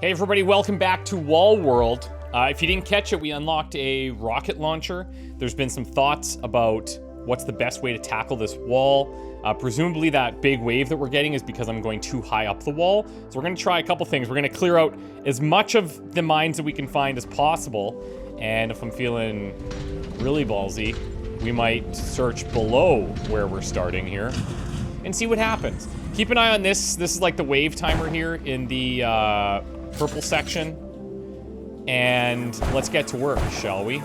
Hey everybody, welcome back to Wall World. If you didn't catch it, we unlocked a rocket launcher. There's been some thoughts about what's the best way to tackle this wall. Presumably that big wave that we're getting is because I'm going too high up the wall. So we're gonna try a couple things. We're gonna clear out as much of the mines that we can find as possible. And if I'm feeling really ballsy, we might search below where we're starting here and see what happens. Keep an eye on this. This is like the wave timer here in the purple section. And let's get to work, shall we?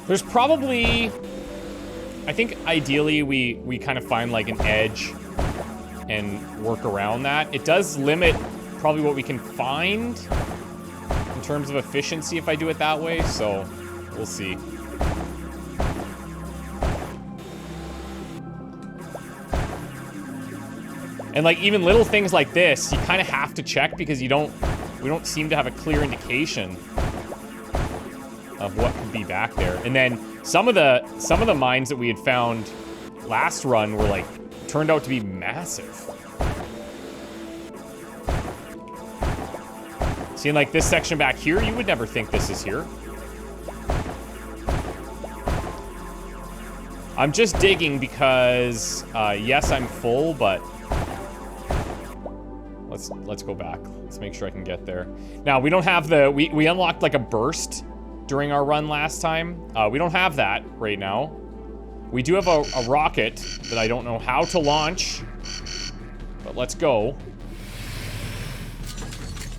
There's probably, I think ideally we kind of find like an edge and work around that. It does limit probably what we can find in terms of efficiency if I do it that way, so we'll see. And like even little things like this, you kind of have to check because we don't seem to have a clear indication of what could be back there. And then some of the mines that we had found last run were like turned out to be massive. Seeing like this section back here, you would never think this is here. I'm just digging because yes, I'm full, but let's go back. Let's make sure I can get there. Now, we don't have the... We unlocked, like, a burst during our run last time. We don't have that right now. We do have a rocket that I don't know how to launch. But let's go.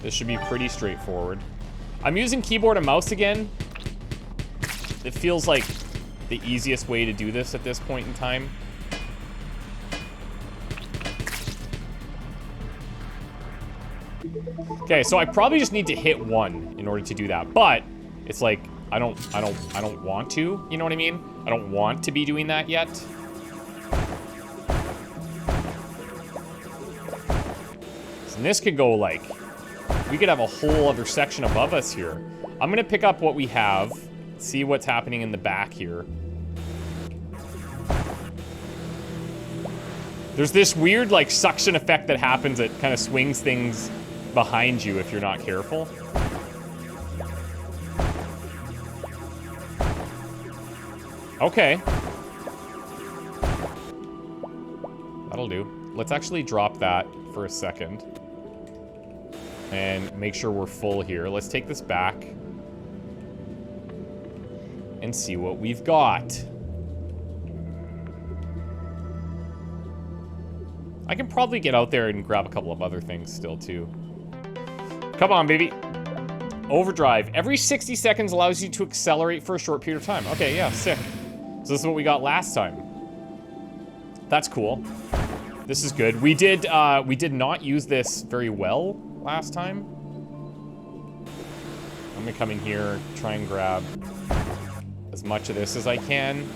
This should be pretty straightforward. I'm using keyboard and mouse again. It feels like the easiest way to do this at this point in time. Okay, so I probably just need to hit one in order to do that, but it's like I don't want to, you know what I mean? I don't want to be doing that yet. And this could go like, we could have a whole other section above us here. I'm gonna pick up what we have, see what's happening in the back here. There's this weird like suction effect that happens that kind of swings things behind you if you're not careful. Okay. That'll do. Let's actually drop that for a second. And make sure we're full here. Let's take this back. And see what we've got. I can probably get out there and grab a couple of other things still, too. Come on, baby. Overdrive. Every 60 seconds allows you to accelerate for a short period of time. Okay, yeah, sick. So this is what we got last time. That's cool. This is good. We did not use this very well last time. I'm gonna come in here, try and grab as much of this as I can.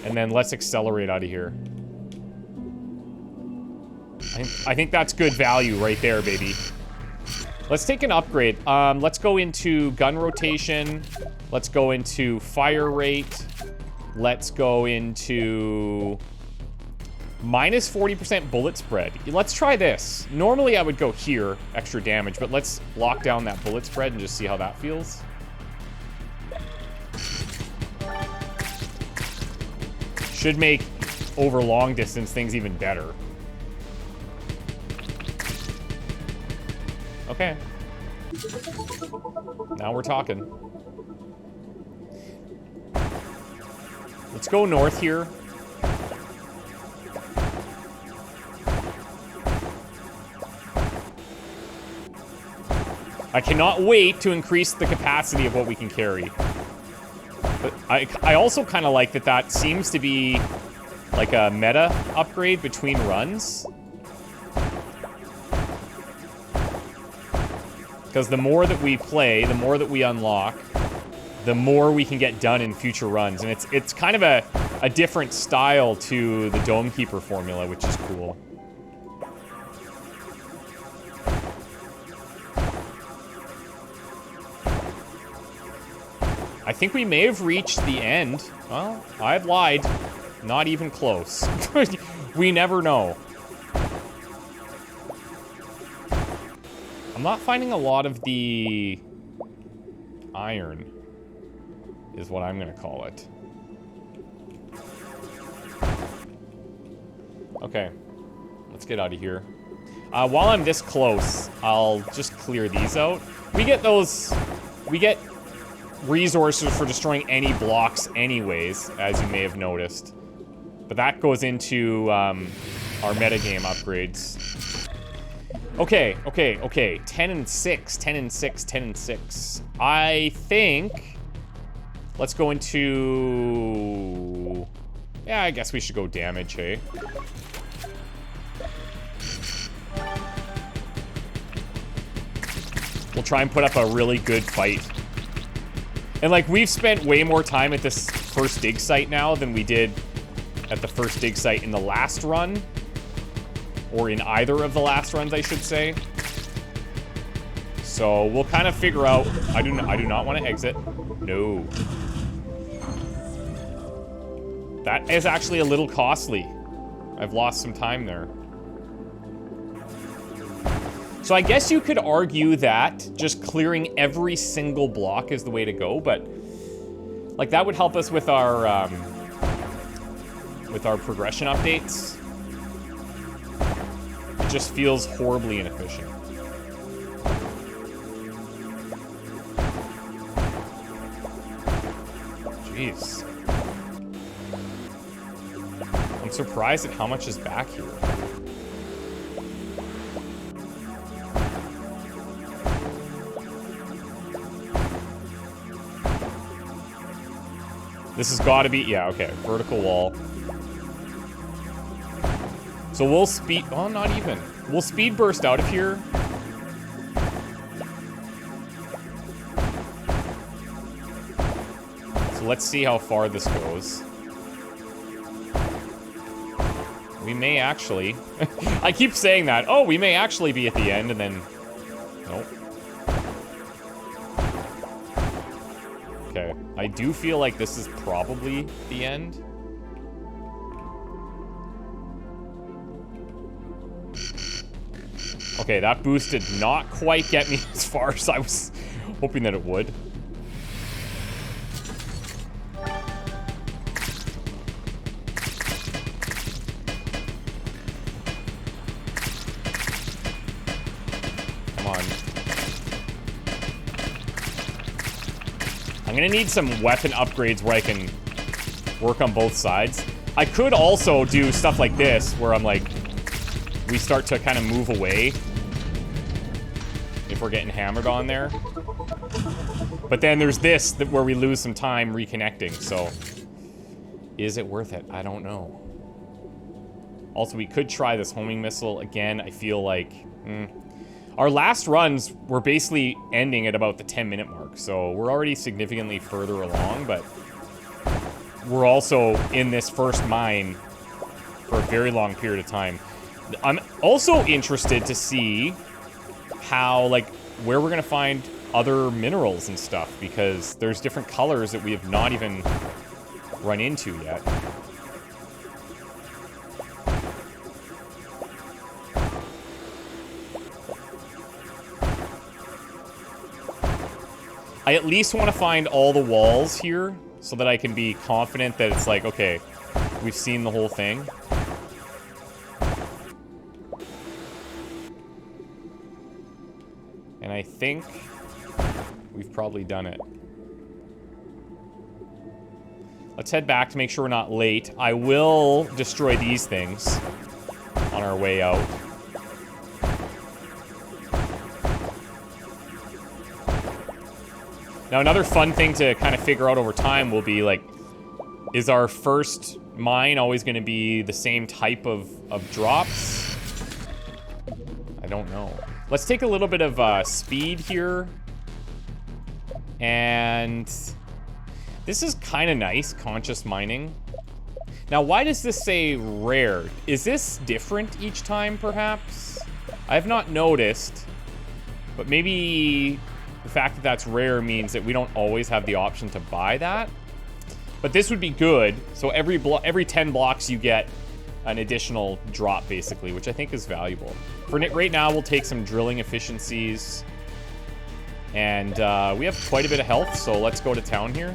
And then let's accelerate out of here. I think that's good value right there, baby. Let's take an upgrade. Let's go into gun rotation. Let's go into fire rate. Let's go into minus 40% bullet spread. Let's try this. Normally I would go here, extra damage, but let's lock down that bullet spread and just see how that feels. Should make over long distance things even better. Okay. Now we're talking. Let's go north here. I cannot wait to increase the capacity of what we can carry. But I also kind of like that seems to be like a meta upgrade between runs. Because the more that we play, the more that we unlock, the more we can get done in future runs. And it's kind of a different style to the Dome Keeper formula, which is cool. I think we may have reached the end. Well, I've lied. Not even close. We never know. I'm not finding a lot of the iron, is what I'm gonna call it. Okay, let's get out of here. While I'm this close, I'll just clear these out. We get resources for destroying any blocks anyways, as you may have noticed. But that goes into our metagame upgrades. Okay. 10 and 6, 10 and 6, 10 and 6. I think... Let's go into... Yeah, I guess we should go damage, hey? We'll try and put up a really good fight. And, like, we've spent way more time at this first dig site now than we did at the first dig site in the last run. Or in either of the last runs, I should say. So, we'll kind of figure out... I do not want to exit. No. That is actually a little costly. I've lost some time there. So I guess you could argue that just clearing every single block is the way to go, but like that would help us with our progression updates. It just feels horribly inefficient. Jeez. I'm surprised at how much is back here. This has got to be, yeah, okay, vertical wall. So we'll speed, well, not even. We'll speed burst out of here. So let's see how far this goes. We may actually, I keep saying that, oh, we may actually be at the end, and then, nope. Okay, I do feel like this is probably the end. Okay, that boost did not quite get me as far as I was hoping that it would. Come on. I'm gonna need some weapon upgrades where I can work on both sides. I could also do stuff like this, where I'm like, we start to kind of move away if we're getting hammered on there. But then there's this where we lose some time reconnecting, so is it worth it? I don't know. Also, we could try this homing missile again. I feel like our last runs were basically ending at about the 10-minute mark, so we're already significantly further along, but we're also in this first mine for a very long period of time. I'm also interested to see how, like, where we're gonna find other minerals and stuff, because there's different colors that we have not even run into yet. I at least want to find all the walls here so that I can be confident that it's like, okay, we've seen the whole thing. And I think we've probably done it. Let's head back to make sure we're not late. I will destroy these things on our way out. Now, another fun thing to kind of figure out over time will be, like, is our first mine always going to be the same type of drops? I don't know. Let's take a little bit of speed here. And this is kind of nice, conscious mining. Now, why does this say rare? Is this different each time, perhaps? I have not noticed, but maybe the fact that that's rare means that we don't always have the option to buy that. But this would be good. So every 10 blocks you get an additional drop, basically, which I think is valuable. For right now, we'll take some drilling efficiencies. And we have quite a bit of health, so let's go to town here.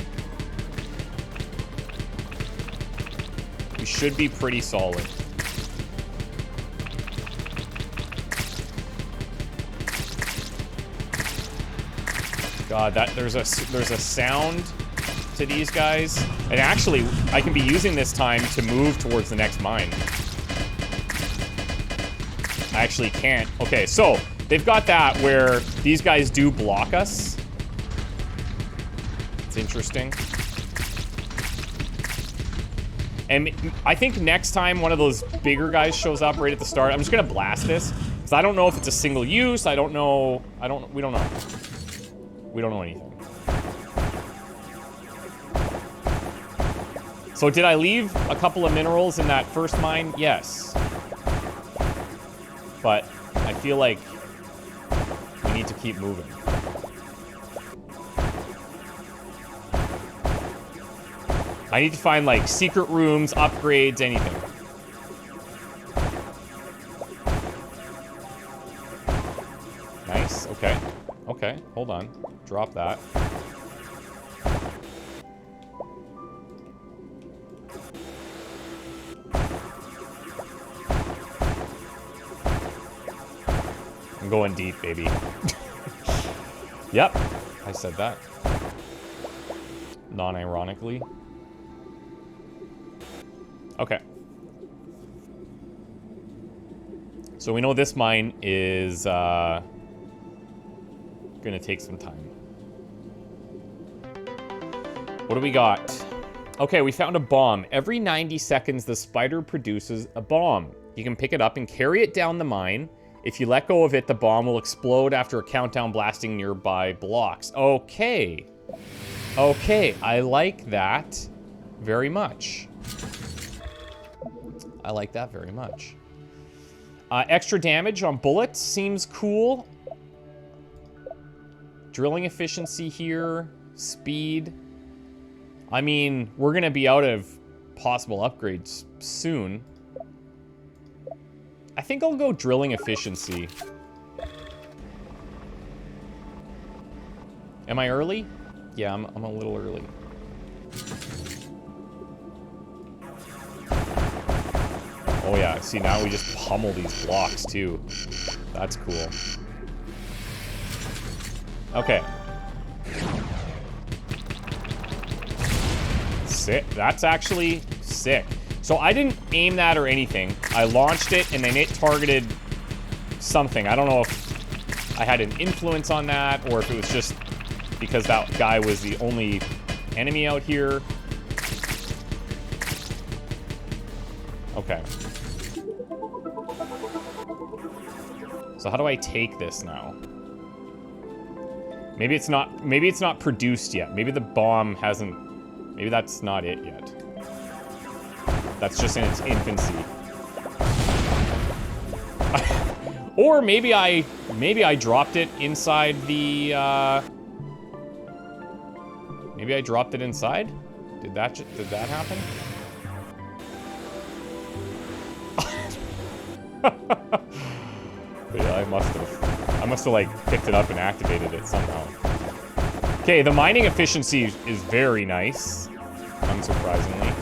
We should be pretty solid. God, there's a sound to these guys. And actually, I can be using this time to move towards the next mine. I actually can't. Okay, so they've got that where these guys do block us. It's interesting. And I think next time one of those bigger guys shows up right at the start, I'm just gonna blast this. Because I don't know if it's a single use. I don't know. We don't know. We don't know anything. So did I leave a couple of minerals in that first mine? Yes. But I feel like we need to keep moving. I need to find, like, secret rooms, upgrades, anything. Nice, okay. Okay, hold on. Drop that. I'm going deep, baby. Yep, I said that. Non-ironically. Okay. So we know this mine is gonna take some time. What do we got? Okay, we found a bomb. Every 90 seconds, the spider produces a bomb. You can pick it up and carry it down the mine. If you let go of it, the bomb will explode after a countdown blasting nearby blocks. Okay. Okay, I like that very much. I like that very much. Extra damage on bullets seems cool. Drilling efficiency here. Speed. I mean, we're going to be out of possible upgrades soon. I think I'll go drilling efficiency. Am I early? Yeah, I'm a little early. Oh yeah, see now we just pummel these blocks too. That's cool. Okay. Sick. That's actually sick. So I didn't aim that or anything. I launched it and then it targeted something. I don't know if I had an influence on that or if it was just because that guy was the only enemy out here. Okay. So how do I take this now? Maybe it's not produced yet. Maybe the bomb hasn't, maybe that's not it yet. That's just in its infancy. Or maybe I dropped it inside the, maybe I dropped it inside? Did that happen? Yeah, I must have like picked it up and activated it somehow. Okay, the mining efficiency is very nice, unsurprisingly.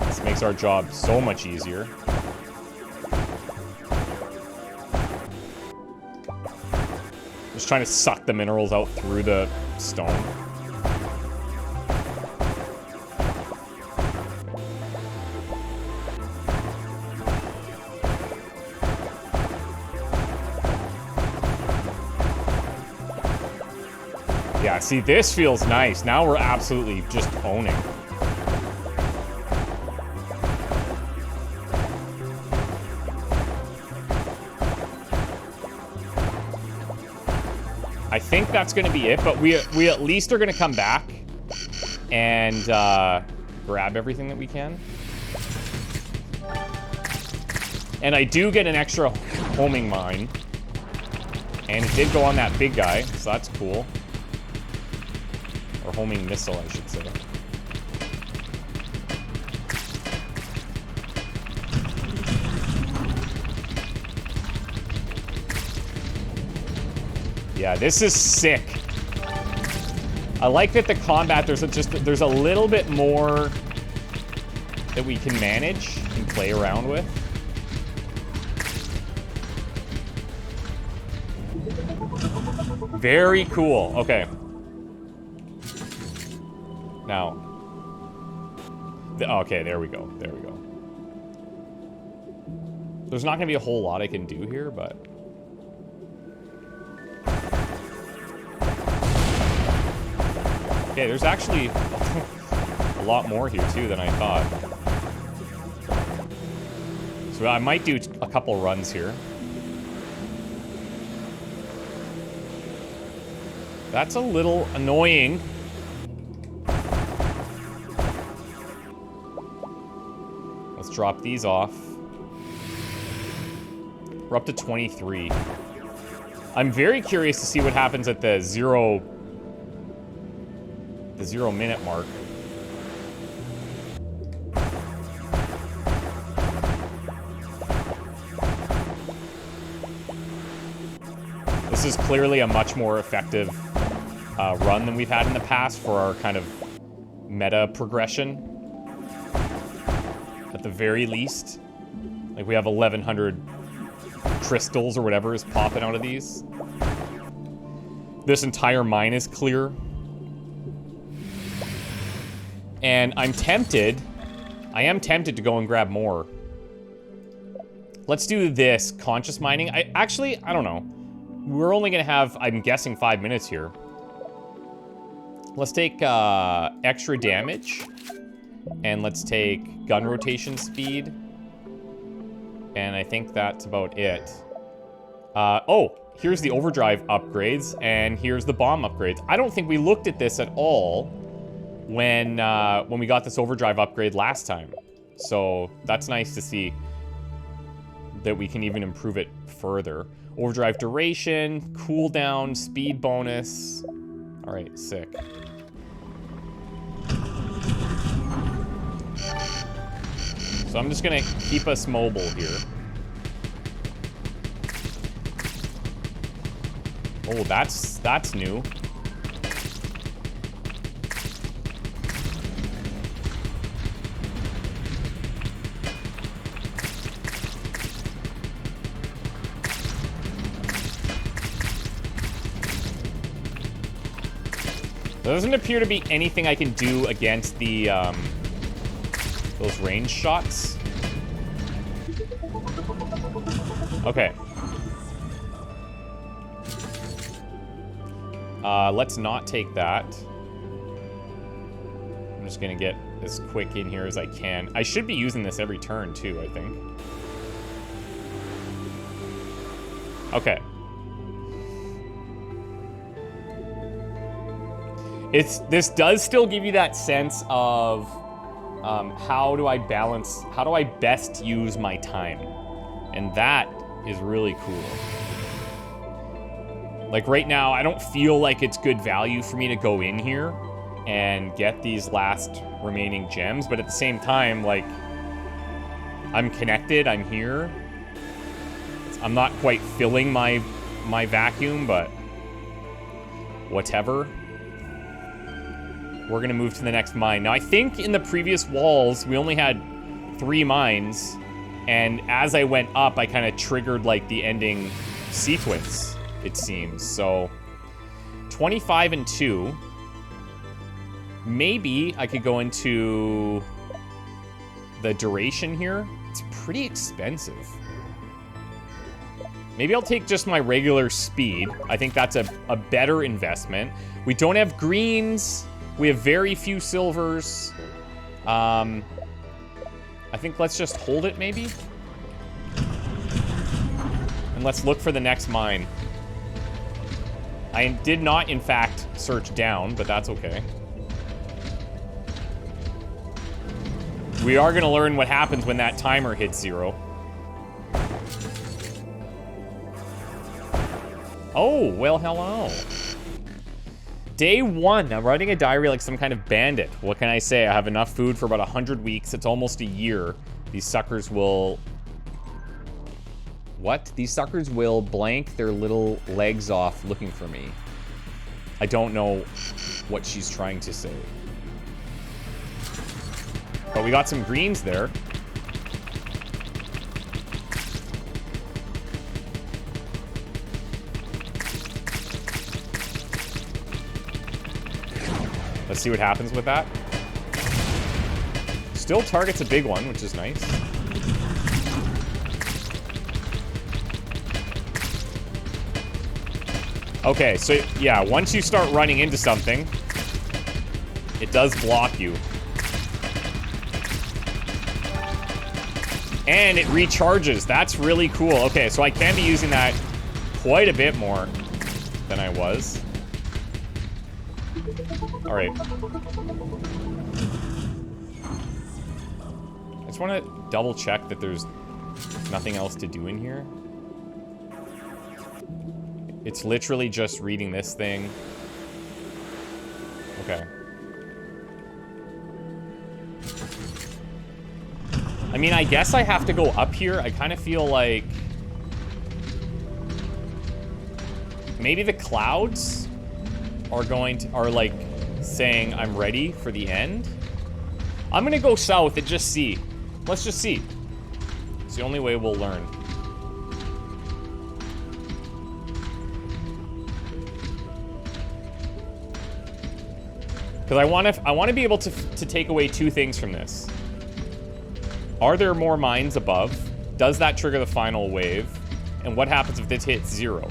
This makes our job so much easier. Just trying to suck the minerals out through the stone. Yeah, see, this feels nice. Now we're absolutely just owning. I think that's going to be it, but we at least are going to come back and grab everything that we can. And I do get an extra homing mine. And it did go on that big guy, so that's cool. Or homing missile, I should say. Yeah, this is sick. I like that the combat, there's a little bit more that we can manage and play around with. Very cool. Okay. Now. Okay, there we go. There we go. There's not going to be a whole lot I can do here, but... Okay, there's actually a lot more here, too, than I thought. So I might do a couple runs here. That's a little annoying. Let's drop these off. We're up to 23. I'm very curious to see what happens at the 0 minute mark. This is clearly a much more effective run than we've had in the past for our kind of meta progression. At the very least. Like, we have 1,100 crystals or whatever is popping out of these. This entire mine is clear. And I am tempted to go and grab more. Let's do this, conscious mining. I don't know. We're only gonna have, I'm guessing, 5 minutes here. Let's take extra damage. And let's take gun rotation speed. And I think that's about it. Oh, here's the overdrive upgrades, and here's the bomb upgrades. I don't think we looked at this at all when we got this overdrive upgrade last time. So that's nice to see that we can even improve it further. Overdrive duration, cooldown, speed bonus. All right, sick. So I'm just gonna keep us mobile here. Oh, that's new. There doesn't appear to be anything I can do against the those range shots. Okay. Let's not take that. I'm just gonna get as quick in here as I can. I should be using this every turn too, I think. Okay. This does still give you that sense of how do I best use my time? And that is really cool. Like right now, I don't feel like it's good value for me to go in here and get these last remaining gems, but at the same time, like, I'm connected, I'm here. I'm not quite filling my vacuum, but whatever. We're gonna move to the next mine. Now, I think in the previous walls, we only had 3 mines, and as I went up, I kind of triggered, like, the ending sequence, it seems. So, 25 and 2. Maybe I could go into the duration here. It's pretty expensive. Maybe I'll take just my regular speed. I think that's a better investment. We don't have greens. We have very few silvers. I think let's just hold it, maybe? And let's look for the next mine. I did not, in fact, search down, but that's okay. We are going to learn what happens when that timer hits 0. Oh, well, hello. Day 1, I'm writing a diary like some kind of bandit. What can I say? I have enough food for about 100 weeks. It's almost a year. These suckers will... What? These suckers will blank their little legs off looking for me. I don't know what she's trying to say. But we got some greens there. Let's see what happens with that. Still targets a big one, which is nice. Okay, so yeah, once you start running into something, it does block you. And it recharges. That's really cool. Okay, so I can be using that quite a bit more than I was. All right. I just want to double check that there's nothing else to do in here. It's literally just reading this thing. Okay. I mean, I guess I have to go up here. I kind of feel like maybe the clouds are like saying I'm ready for the end. I'm gonna go south and just see. Let's just see. It's the only way we'll learn. Because I want to be able to take away two things from this. Are there more mines above? Does that trigger the final wave? And what happens if this hits 0?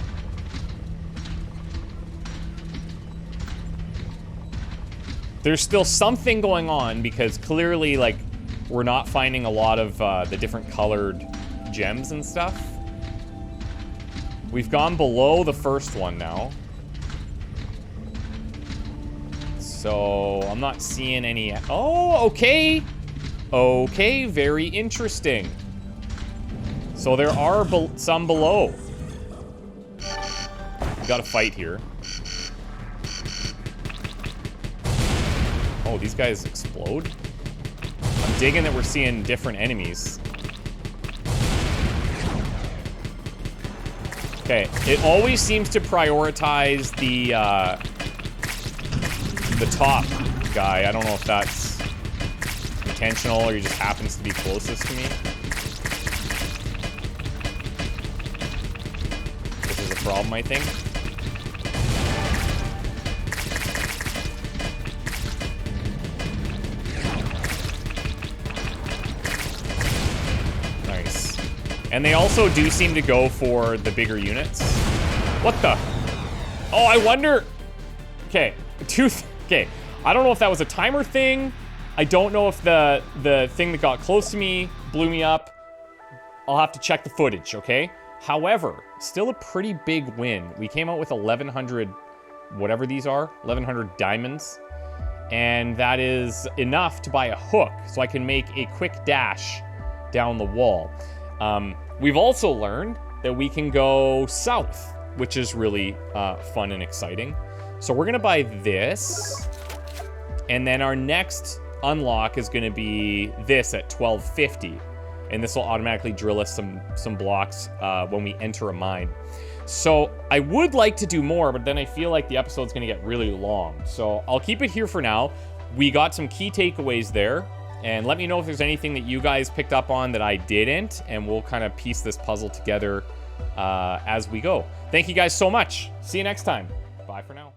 There's still something going on because clearly, like, we're not finding a lot of the different colored gems and stuff. We've gone below the first one now. So, I'm not seeing any... Oh, okay. Okay, very interesting. So there are some below. We got a fight here. Oh, these guys explode? I'm digging that we're seeing different enemies. Okay, it always seems to prioritize the top guy. I don't know if that's intentional or he just happens to be closest to me. This is a problem, I think. Nice. And they also do seem to go for the bigger units. What the? Oh, I wonder... Okay, okay, I don't know if that was a timer thing. I don't know if the thing that got close to me blew me up. I'll have to check the footage, okay? However, still a pretty big win. We came out with 1,100, whatever these are, 1,100 diamonds. And that is enough to buy a hook, so I can make a quick dash down the wall. We've also learned that we can go south, which is really fun and exciting. So we're gonna buy this, and then our next unlock is gonna be this at 1250, and this will automatically drill us some blocks when we enter a mine. So I would like to do more, but then I feel like the episode's gonna get really long. So I'll keep it here for now. We got some key takeaways there, and let me know if there's anything that you guys picked up on that I didn't, and we'll kind of piece this puzzle together as we go. Thank you guys so much. See you next time. Bye for now.